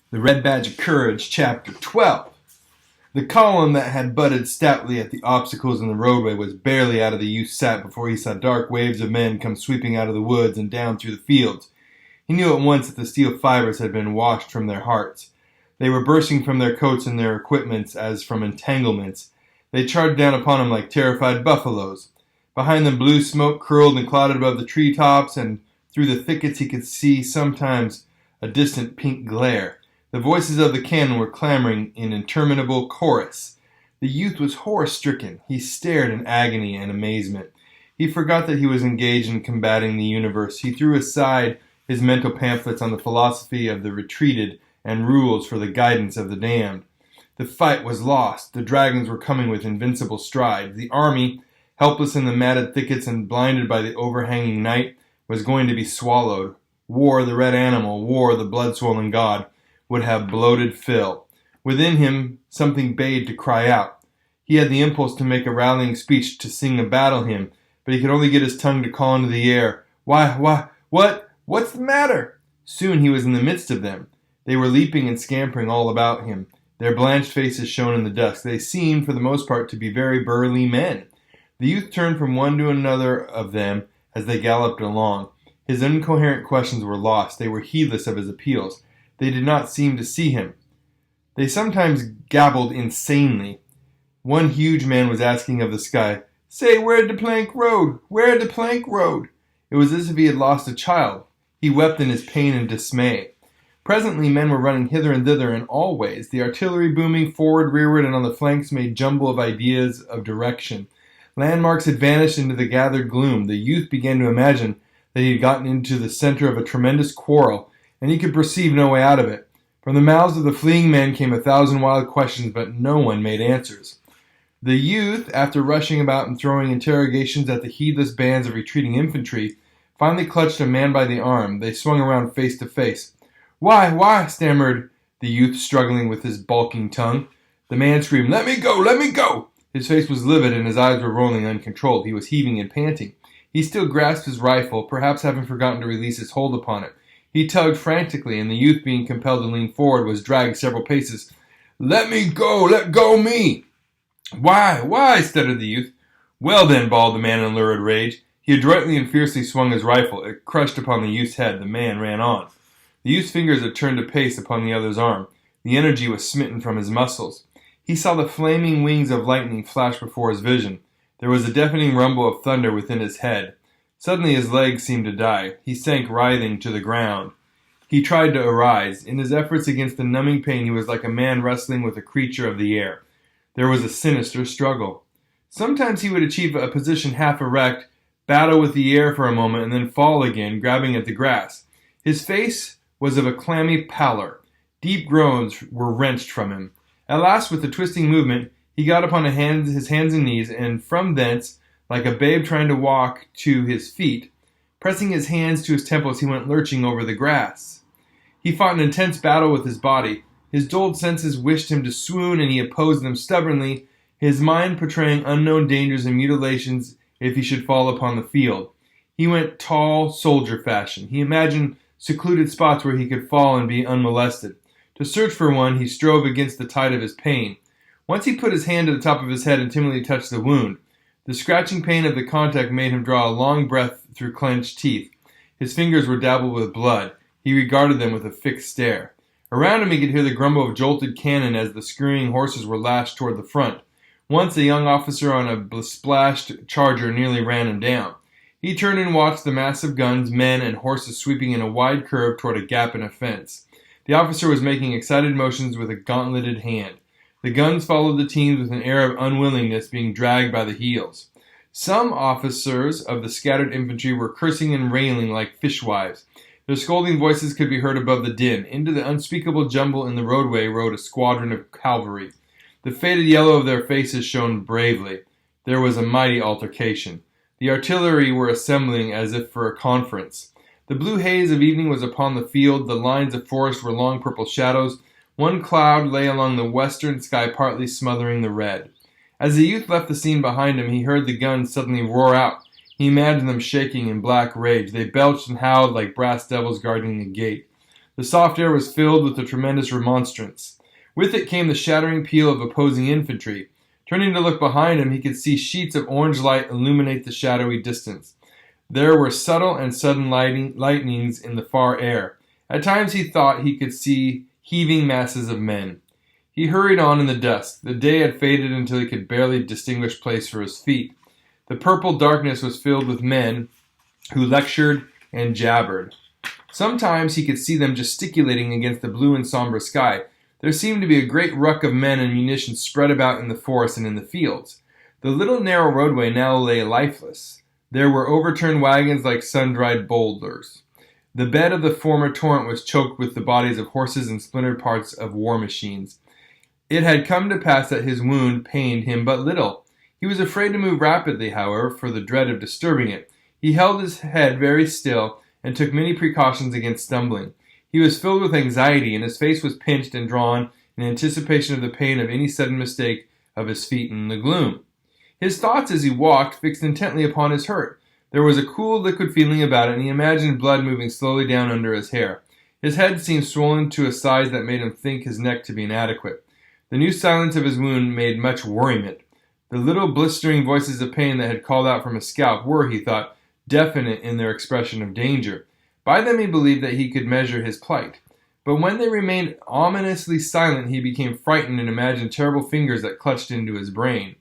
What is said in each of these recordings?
The Red Badge of Courage, Chapter 12. The column that had butted stoutly at the obstacles in the roadway was barely out of the youth's sight before he saw dark waves of men come sweeping out of the woods and down through the fields. He knew at once that the steel fibers had been washed from their hearts. They were bursting from their coats and their equipments as from entanglements. They charged down upon him like terrified buffaloes. Behind them blue smoke curled and clouded above the treetops, and through the thickets he could see sometimes a distant pink glare. The voices of the cannon were clamoring in interminable chorus. The youth was horror-stricken. He stared in agony and amazement. He forgot that he was engaged in combating the universe. He threw aside his mental pamphlets on the philosophy of the retreated and rules for the guidance of the damned. The fight was lost. The dragons were coming with invincible strides. The army, helpless in the matted thickets and blinded by the overhanging night, was going to be swallowed. War, the red animal, war, the blood-swollen god, would have bloated Phil. Within him, something bade to cry out. He had the impulse to make a rallying speech, to sing a battle hymn, but he could only get his tongue to call into the air, What's the matter? Soon he was in the midst of them. They were leaping and scampering all about him. Their blanched faces shone in the dusk. They seemed, for the most part, to be very burly men. The youth turned from one to another of them as they galloped along. His incoherent questions were lost. They were heedless of his appeals. They did not seem to see him. They sometimes gabbled insanely. One huge man was asking of the sky, "Say, where'd the plank road? Where'd the plank road?" It was as if he had lost a child. He wept in his pain and dismay. Presently men were running hither and thither in all ways. The artillery booming forward, rearward, and on the flanks made jumble of ideas of direction. Landmarks had vanished into the gathered gloom. The youth began to imagine that he had gotten into the center of a tremendous quarrel, and he could perceive no way out of it. From the mouths of the fleeing men came 1,000 wild questions, but no one made answers. The youth, after rushing about and throwing interrogations at the heedless bands of retreating infantry, finally clutched a man by the arm. They swung around face to face. Why, stammered the youth, struggling with his balking tongue. The man screamed, let me go! His face was livid and his eyes were rolling uncontrolled. He was heaving and panting. He still grasped his rifle, perhaps having forgotten to release his hold upon it. He tugged frantically, and the youth, being compelled to lean forward, was dragged several paces. Let me go! Let go me! Why, stuttered the youth. Well then, bawled the man in lurid rage. He adroitly and fiercely swung his rifle. It crushed upon the youth's head. The man ran on. The youth's fingers had turned to pace upon the other's arm. The energy was smitten from his muscles. He saw the flaming wings of lightning flash before his vision. There was a deafening rumble of thunder within his head. Suddenly his legs seemed to die. He sank writhing to the ground. He tried to arise. In his efforts against the numbing pain, he was like a man wrestling with a creature of the air. There was a sinister struggle. Sometimes he would achieve a position half erect, battle with the air for a moment, and then fall again, grabbing at the grass. His face was of a clammy pallor. Deep groans were wrenched from him. At last, with a twisting movement, he got upon his hands and knees, and from thence, like a babe trying to walk to his feet, pressing his hands to his temples, he went lurching over the grass. He fought an intense battle with his body. His dulled senses wished him to swoon, and he opposed them stubbornly, his mind portraying unknown dangers and mutilations if he should fall upon the field. He went tall, soldier fashion. He imagined secluded spots where he could fall and be unmolested. To search for one, he strove against the tide of his pain. Once he put his hand to the top of his head and timidly touched the wound. The scratching pain of the contact made him draw a long breath through clenched teeth. His fingers were dabbled with blood. He regarded them with a fixed stare. Around him he could hear the grumble of jolted cannon as the scurrying horses were lashed toward the front. Once a young officer on a splashed charger nearly ran him down. He turned and watched the massive guns, men, and horses sweeping in a wide curve toward a gap in a fence. The officer was making excited motions with a gauntleted hand. The guns followed the teams with an air of unwillingness, being dragged by the heels. Some officers of the scattered infantry were cursing and railing like fishwives. Their scolding voices could be heard above the din. Into the unspeakable jumble in the roadway rode a squadron of cavalry. The faded yellow of their faces shone bravely. There was a mighty altercation. The artillery were assembling as if for a conference. The blue haze of evening was upon the field. The lines of forest were long purple shadows. One cloud lay along the western sky, partly smothering the red. As the youth left the scene behind him, he heard the guns suddenly roar out. He imagined them shaking in black rage. They belched and howled like brass devils guarding the gate. The soft air was filled with a tremendous remonstrance. With it came the shattering peal of opposing infantry. Turning to look behind him, he could see sheets of orange light illuminate the shadowy distance. There were subtle and sudden lightnings in the far air. At times he thought he could see heaving masses of men. He hurried on in the dusk. The day had faded until he could barely distinguish place for his feet. The purple darkness was filled with men who lectured and jabbered. Sometimes he could see them gesticulating against the blue and somber sky. There seemed to be a great ruck of men and munitions spread about in the forest and in the fields. The little narrow roadway now lay lifeless. There were overturned wagons like sun-dried boulders. The bed of the former torrent was choked with the bodies of horses and splintered parts of war machines. It had come to pass that his wound pained him but little. He was afraid to move rapidly, however, for the dread of disturbing it. He held his head very still and took many precautions against stumbling. He was filled with anxiety, and his face was pinched and drawn in anticipation of the pain of any sudden mistake of his feet in the gloom. His thoughts as he walked fixed intently upon his hurt. There was a cool, liquid feeling about it, and he imagined blood moving slowly down under his hair. His head seemed swollen to a size that made him think his neck to be inadequate. The new silence of his wound made much worriment. The little blistering voices of pain that had called out from his scalp were, he thought, definite in their expression of danger. By them he believed that he could measure his plight. But when they remained ominously silent, he became frightened and imagined terrible fingers that clutched into his brain.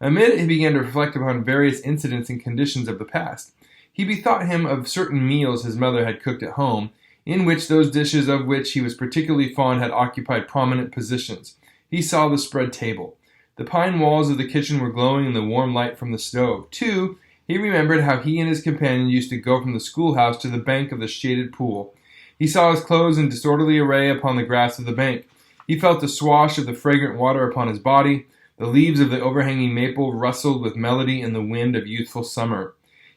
Amid it, he began to reflect upon various incidents and conditions of the past. He bethought him of certain meals his mother had cooked at home, in which those dishes of which he was particularly fond had occupied prominent positions. He saw the spread table. The pine walls of the kitchen were glowing in the warm light from the stove. Too, he remembered how he and his companion used to go from the schoolhouse to the bank of the shaded pool. He saw his clothes in disorderly array upon the grass of the bank. He felt the swash of the fragrant water upon his body. The leaves of the overhanging maple rustled with melody in the wind of youthful summer.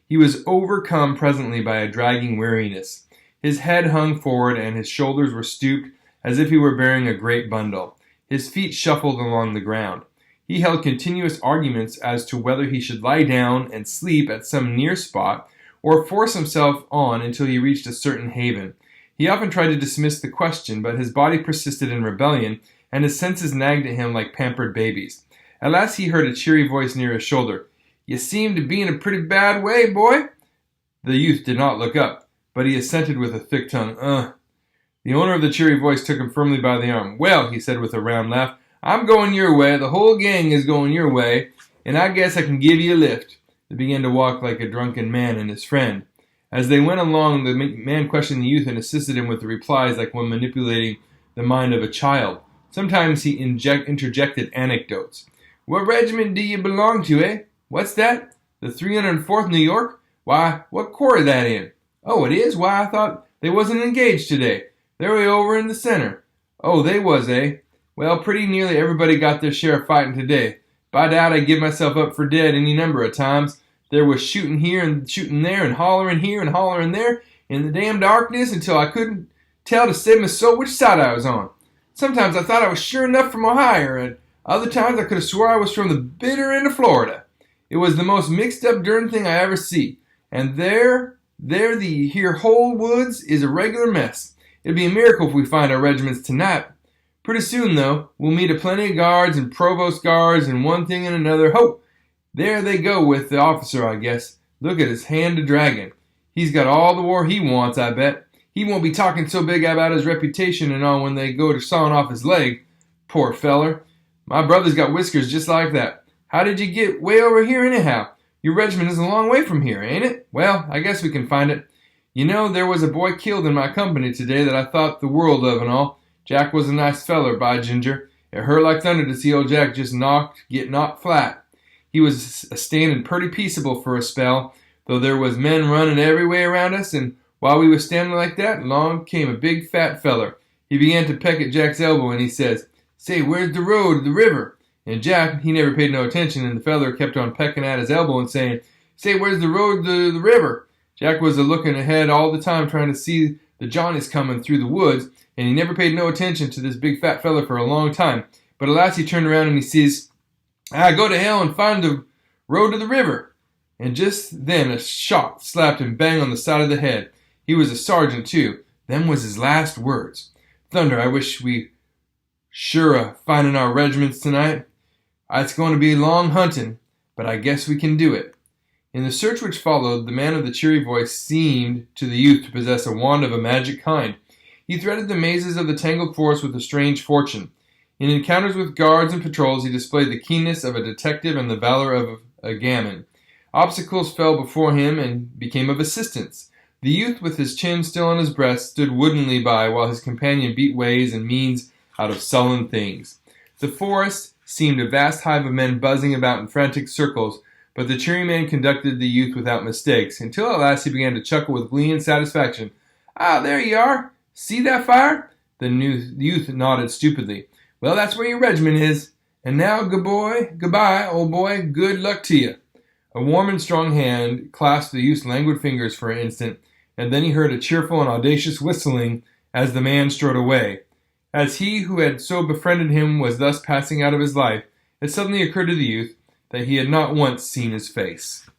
He was overcome presently by a dragging weariness. His head hung forward, and his shoulders were stooped as if he were bearing a great bundle. His feet shuffled along the ground. He held continuous arguments as to whether he should lie down and sleep at some near spot, or force himself on until he reached a certain haven. He often tried to dismiss the question, but his body persisted in rebellion, and his senses nagged at him like pampered babies. At last he heard a cheery voice near his shoulder. "You seem to be in a pretty bad way, boy." The youth did not look up, but he assented with a thick tongue. The owner of the cheery voice took him firmly by the arm. "Well," he said with a round laugh, "I'm going your way, the whole gang is going your way, and I guess I can give you a lift." They began to walk like a drunken man and his friend. As they went along, the man questioned the youth and assisted him with the replies like one manipulating the mind of a child. Sometimes he interjected anecdotes. "What regiment do you belong to, eh? What's that? The 304th New York? Why, what corps is that in? Oh, it is? Why, I thought they wasn't engaged today. They're way over in the center. Oh, they was, eh? Well, pretty nearly everybody got their share of fighting today. By doubt I'd give myself up for dead any number of times. There was shooting here and shooting there and hollering here and hollering there in the damn darkness until I couldn't tell to save my soul which side I was on. Sometimes I thought I was sure enough from Ohio, and other times I could have swore I was from the bitter end of Florida. It was the most mixed up darn thing I ever see. And there the here whole woods is a regular mess. It'd be a miracle if we find our regiments tonight. Pretty soon, though, we'll meet a plenty of guards and provost guards and one thing and another. Ho! There they go with the officer, I guess. Look at his hand a dragging. He's got all the war he wants, I bet. He won't be talking so big about his reputation and all when they go to sawing off his leg. Poor feller. My brother's got whiskers just like that. How did you get way over here anyhow? Your regiment is a long way from here, ain't it? Well, I guess we can find it. You know, there was a boy killed in my company today that I thought the world of and all. Jack was a nice feller, by ginger. It hurt like thunder to see old Jack just get knocked flat. He was a-standing purty peaceable for a spell, though there was men running every way around us, and while we was standing like that, along came a big fat feller. He began to peck at Jack's elbow, and he says, "Say, where's the road to the river?" And Jack, he never paid no attention, and the feller kept on pecking at his elbow and saying, "Say, where's the road to the river?" Jack was a-looking ahead all the time trying to see the Johnnies coming through the woods, and he never paid no attention to this big fat feller for a long time. But at last he turned around and he says, "Go to hell and find the road to the river." And just then a shot slapped him bang on the side of the head. He was a sergeant, too. Them was his last words. Thunder, I wish we sure finding our regiments tonight. It's going to be long hunting, but I guess we can do it. In the search which followed, the man of the cheery voice seemed to the youth to possess a wand of a magic kind. He threaded the mazes of the tangled forest with a strange fortune. In encounters with guards and patrols, he displayed the keenness of a detective and the valor of a gamin. Obstacles fell before him and became of assistance. The youth, with his chin still on his breast, stood woodenly by while his companion beat ways and means out of sullen things. The forest seemed a vast hive of men buzzing about in frantic circles, but the cheery man conducted the youth without mistakes, until at last he began to chuckle with glee and satisfaction. "Ah, there you are! See that fire?" The youth nodded stupidly. "Well, that's where your regiment is. And now, goodbye, old boy, good luck to you." A warm and strong hand clasped the youth's languid fingers for an instant, and then he heard a cheerful and audacious whistling as the man strode away. As he who had so befriended him was thus passing out of his life, it suddenly occurred to the youth that he had not once seen his face.